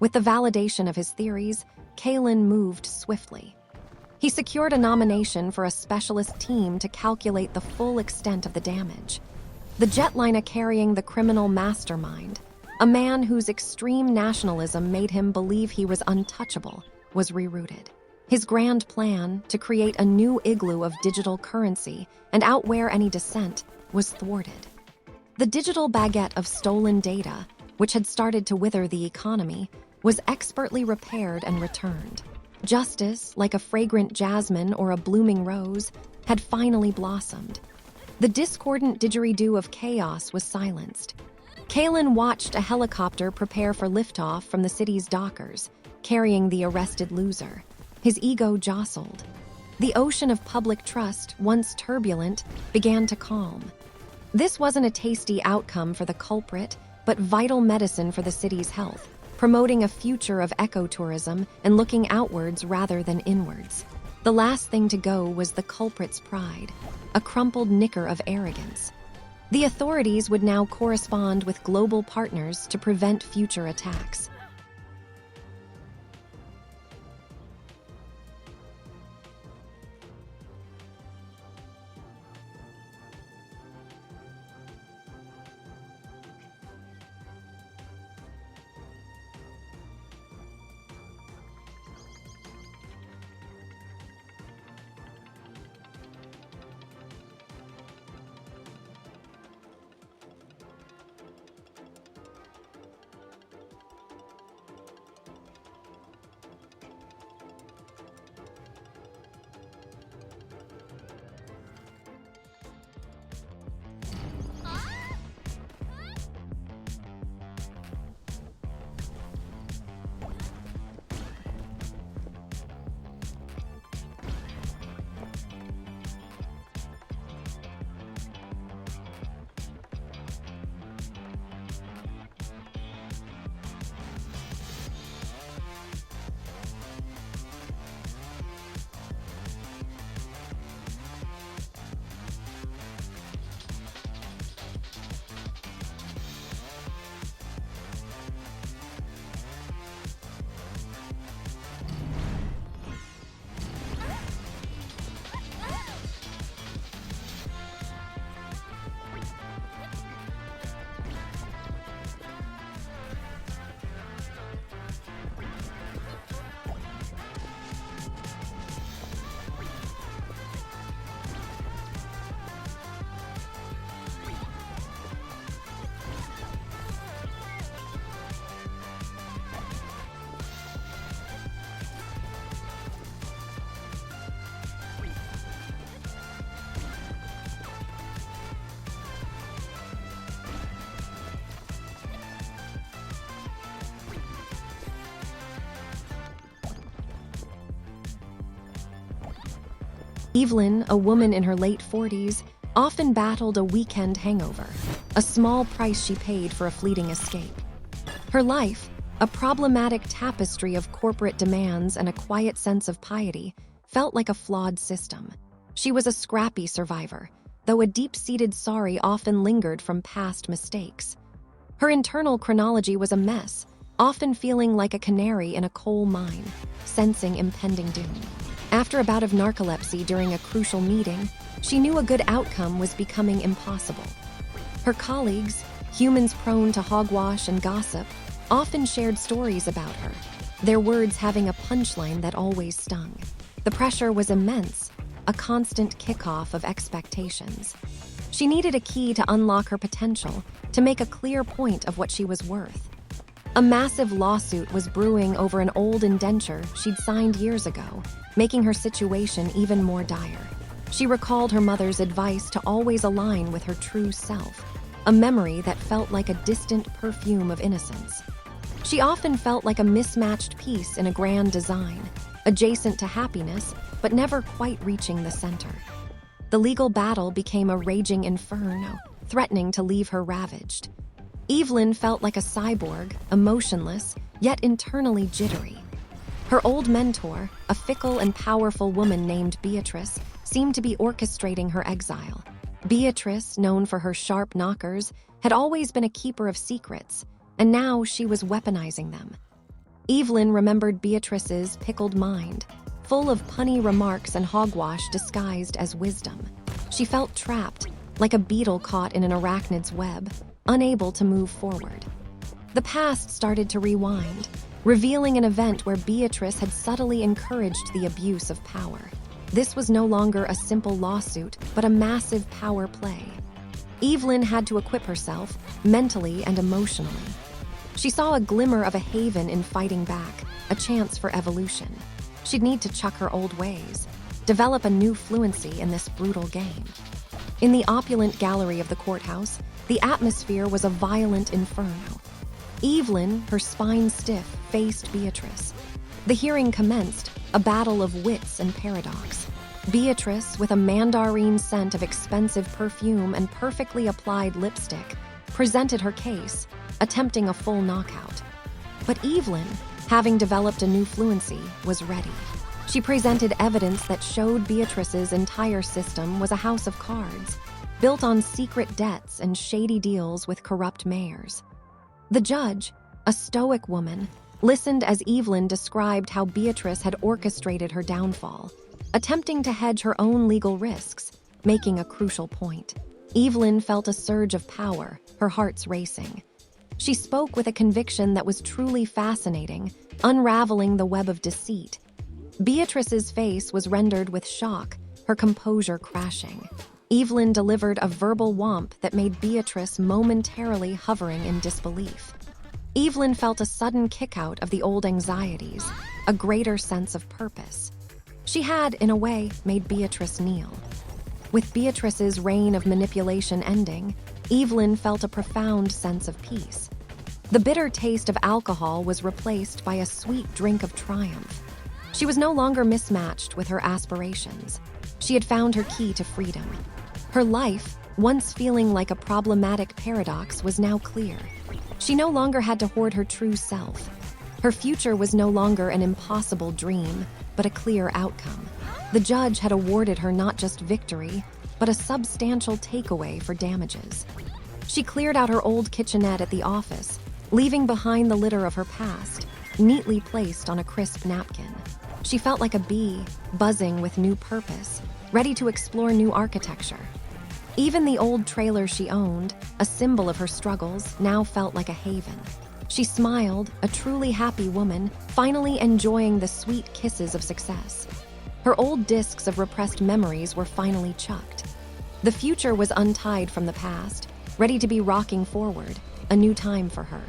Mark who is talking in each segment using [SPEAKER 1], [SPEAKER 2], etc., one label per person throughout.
[SPEAKER 1] With the validation of his theories, Kalen moved swiftly. He secured a nomination for a specialist team to calculate the full extent of the damage. The jetliner carrying the criminal mastermind, a man whose extreme nationalism made him believe he was untouchable, was rerouted. His grand plan, to create a new igloo of digital currency and outwear any dissent, was thwarted. The digital baguette of stolen data, which had started to wither the economy, was expertly repaired and returned. Justice, like a fragrant jasmine or a blooming rose, had finally blossomed. The discordant didgeridoo of chaos was silenced. Kalen watched a helicopter prepare for liftoff from the city's dockers, carrying the arrested loser. His ego jostled. The ocean of public trust, once turbulent, began to calm. This wasn't a tasty outcome for the culprit, but vital medicine for the city's health, promoting a future of ecotourism and looking outwards rather than inwards. The last thing to go was the culprit's pride, a crumpled knicker of arrogance. The authorities would now correspond with global partners to prevent future attacks. Evelyn, a woman in her late 40s, often battled a weekend hangover, a small price she paid for a fleeting escape. Her life, a problematic tapestry of corporate demands and a quiet sense of piety, felt like a flawed system. She was a scrappy survivor, though a deep-seated sorry often lingered from past mistakes. Her internal chronology was a mess, often feeling like a canary in a coal mine, sensing impending doom. After a bout of narcolepsy during a crucial meeting, she knew a good outcome was becoming impossible. Her colleagues, humans prone to hogwash and gossip, often shared stories about her, their words having a punchline that always stung. The pressure was immense, a constant kickoff of expectations. She needed a key to unlock her potential, to make a clear point of what she was worth. A massive lawsuit was brewing over an old indenture she'd signed years ago, making her situation even more dire. She recalled her mother's advice to always align with her true self, a memory that felt like a distant perfume of innocence. She often felt like a mismatched piece in a grand design, adjacent to happiness, but never quite reaching the center. The legal battle became a raging inferno, threatening to leave her ravaged. Evelyn felt like a cyborg, emotionless, yet internally jittery. Her old mentor, a fickle and powerful woman named Beatrice, seemed to be orchestrating her exile. Beatrice, known for her sharp knockers, had always been a keeper of secrets, and now she was weaponizing them. Evelyn remembered Beatrice's pickled mind, full of punny remarks and hogwash disguised as wisdom. She felt trapped, like a beetle caught in an arachnid's web, unable to move forward. The past started to rewind, revealing an event where Beatrice had subtly encouraged the abuse of power. This was no longer a simple lawsuit, but a massive power play. Evelyn had to equip herself, mentally and emotionally. She saw a glimmer of a haven in fighting back, a chance for evolution. She'd need to chuck her old ways, develop a new fluency in this brutal game. In the opulent gallery of the courthouse, the atmosphere was a violent inferno. Evelyn, her spine stiff, faced Beatrice. The hearing commenced, a battle of wits and paradox. Beatrice, with a mandarine scent of expensive perfume and perfectly applied lipstick, presented her case, attempting a full knockout. But Evelyn, having developed a new fluency, was ready. She presented evidence that showed Beatrice's entire system was a house of cards, built on secret debts and shady deals with corrupt mayors. The judge, a stoic woman, listened as Evelyn described how Beatrice had orchestrated her downfall, attempting to hedge her own legal risks, making a crucial point. Evelyn felt a surge of power, her heart's racing. She spoke with a conviction that was truly fascinating, unraveling the web of deceit. Beatrice's face was rendered with shock, her composure crashing. Evelyn delivered a verbal whomp that made Beatrice momentarily hovering in disbelief. Evelyn felt a sudden kick-out of the old anxieties, a greater sense of purpose. She had, in a way, made Beatrice kneel. With Beatrice's reign of manipulation ending, Evelyn felt a profound sense of peace. The bitter taste of alcohol was replaced by a sweet drink of triumph. She was no longer mismatched with her aspirations. She had found her key to freedom. Her life, once feeling like a problematic paradox, was now clear. She no longer had to hoard her true self. Her future was no longer an impossible dream, but a clear outcome. The judge had awarded her not just victory, but a substantial takeaway for damages. She cleared out her old kitchenette at the office, leaving behind the litter of her past, neatly placed on a crisp napkin. She felt like a bee, buzzing with new purpose, ready to explore new architecture. Even the old trailer she owned, a symbol of her struggles, now felt like a haven. She smiled, a truly happy woman, finally enjoying the sweet kisses of success. Her old discs of repressed memories were finally chucked. The future was untied from the past, ready to be rocking forward, a new time for her.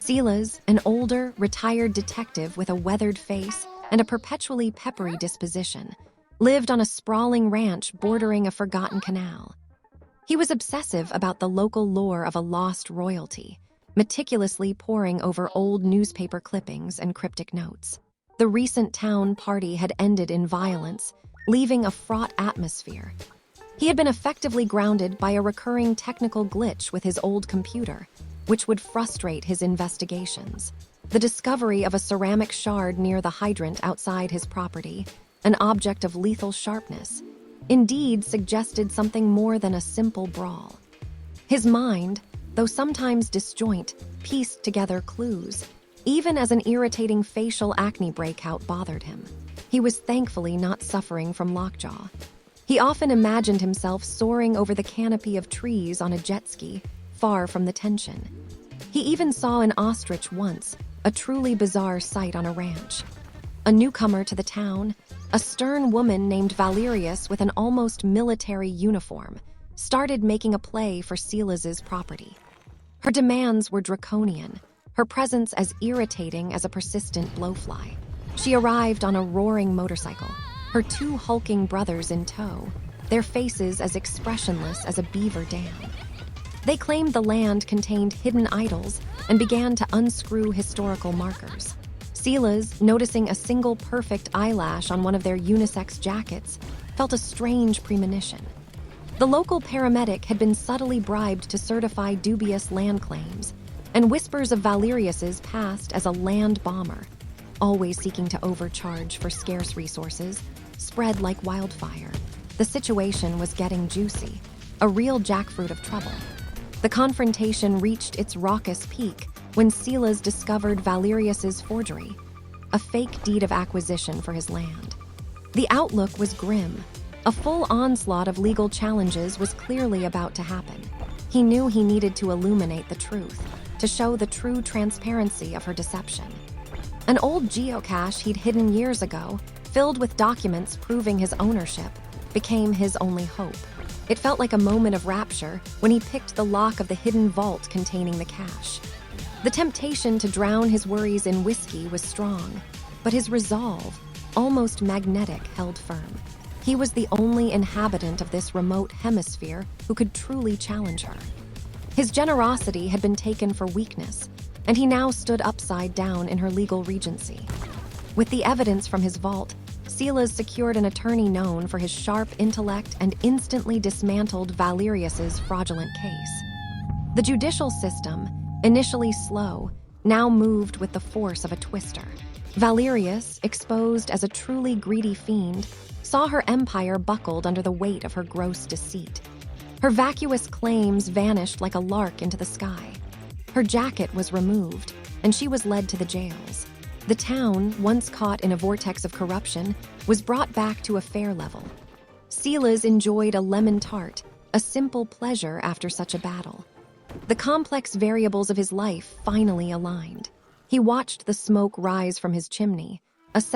[SPEAKER 1] Silas, an older, retired detective with a weathered face and a perpetually peppery disposition, lived on a sprawling ranch bordering a forgotten canal. He was obsessive about the local lore of a lost royalty, meticulously poring over old newspaper clippings and cryptic notes. The recent town party had ended in violence, leaving a fraught atmosphere. He had been effectively grounded by a recurring technical glitch with his old computer, which would frustrate his investigations. The discovery of a ceramic shard near the hydrant outside his property, an object of lethal sharpness, indeed suggested something more than a simple brawl. His mind, though sometimes disjoint, pieced together clues, even as an irritating facial acne breakout bothered him. He was thankfully not suffering from lockjaw. He often imagined himself soaring over the canopy of trees on a jet ski, far from the tension. He even saw an ostrich once, a truly bizarre sight on a ranch. A newcomer to the town, a stern woman named Valerius with an almost military uniform, started making a play for Silas's property. Her demands were draconian, her presence as irritating as a persistent blowfly. She arrived on a roaring motorcycle, her two hulking brothers in tow, their faces as expressionless as a beaver dam. They claimed the land contained hidden idols and began to unscrew historical markers. Silas, noticing a single perfect eyelash on one of their unisex jackets, felt a strange premonition. The local paramedic had been subtly bribed to certify dubious land claims, and whispers of Valerius's past as a land bomber, always seeking to overcharge for scarce resources, spread like wildfire. The situation was getting juicy, a real jackfruit of trouble. The confrontation reached its raucous peak when Silas discovered Valerius's forgery, a fake deed of acquisition for his land. The outlook was grim. A full onslaught of legal challenges was clearly about to happen. He knew he needed to illuminate the truth, to show the true transparency of her deception. An old geocache he'd hidden years ago, filled with documents proving his ownership, became his only hope. It felt like a moment of rapture when he picked the lock of the hidden vault containing the cache. The temptation to drown his worries in whiskey was strong, but his resolve, almost magnetic, held firm. He was the only inhabitant of this remote hemisphere who could truly challenge her. His generosity had been taken for weakness, and he now stood upside down in her legal regency. With the evidence from his vault, Silas secured an attorney known for his sharp intellect and instantly dismantled Valerius's fraudulent case. The judicial system, initially slow, now moved with the force of a twister. Valerius, exposed as a truly greedy fiend, saw her empire buckled under the weight of her gross deceit. Her vacuous claims vanished like a lark into the sky. Her jacket was removed, and she was led to the jails. The town, once caught in a vortex of corruption, was brought back to a fair level. Silas enjoyed a lemon tart, a simple pleasure after such a battle. The complex variables of his life finally aligned. He watched the smoke rise from his chimney, a sense